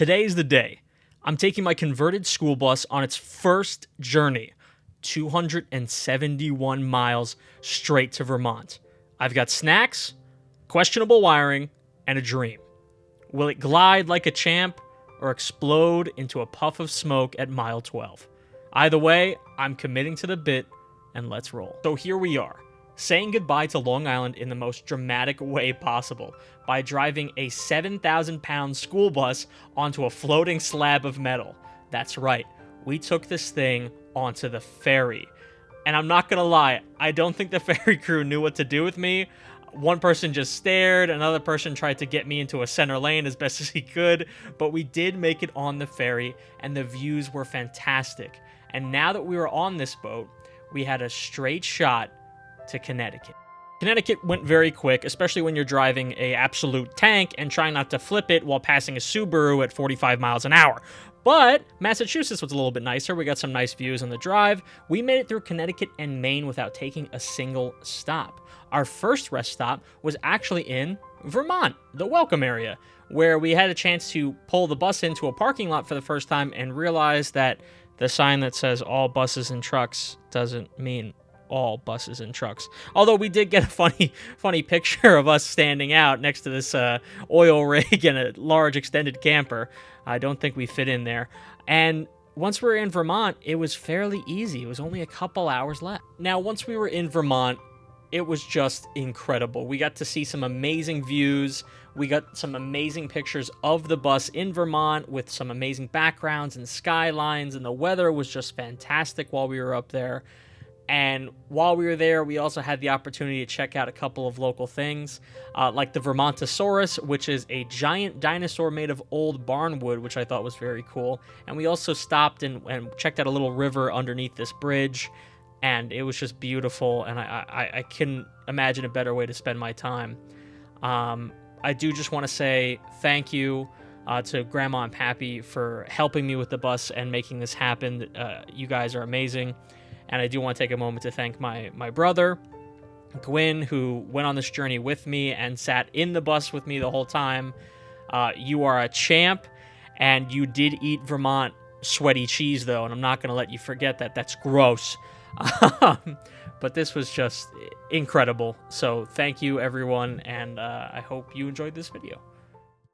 Today's the day. I'm taking my converted school bus on its first journey, 271 miles straight to Vermont. I've got snacks, questionable wiring, and a dream. Will it glide like a champ or explode into a puff of smoke at mile 12? Either way, I'm committing to the bit, and let's roll. So here we are, saying goodbye to Long Island in the most dramatic way possible by driving a 7,000-pound school bus onto a floating slab of metal. That's right, we took this thing onto the ferry. And I'm not gonna lie, I don't think the ferry crew knew what to do with me. One person just stared, another person tried to get me into a center lane as best as he could, but we did make it on the ferry, and the views were fantastic. And now that we were on this boat, we had a straight shot to Connecticut. Connecticut went very quick, especially when you're driving a absolute tank and trying not to flip it while passing a Subaru at 45 miles an hour. But Massachusetts was a little bit nicer. We got some nice views on the drive. We made it through Connecticut and Maine without taking a single stop. Our first rest stop was actually in Vermont, the Welcome area, where we had a chance to pull the bus into a parking lot for the first time and realize that the sign that says all buses and trucks doesn't mean all buses and trucks. Although we did get a funny picture of us standing out next to this oil rig and a large extended camper. I don't think we fit in there. And once we were in Vermont, it was fairly easy. It was only a couple hours left. Now, once we were in Vermont, it was just incredible. We got to see some amazing views. We got some amazing pictures of the bus in Vermont with some amazing backgrounds and skylines, and the weather was just fantastic while we were up there. And while we were there, we also had the opportunity to check out a couple of local things, like the Vermontosaurus, which is a giant dinosaur made of old barnwood, which I thought was very cool. And we also stopped and checked out a little river underneath this bridge, and it was just beautiful, and I couldn't imagine a better way to spend my time. I do just want to say thank you to Grandma and Pappy for helping me with the bus and making this happen. You guys are amazing. And I do want to take a moment to thank my brother, Gwyn, who went on this journey with me and sat in the bus with me the whole time. You are a champ, and you did eat Vermont sweaty cheese, though, and I'm not going to let you forget that. That's gross. But this was just incredible. So thank you, everyone, and I hope you enjoyed this video.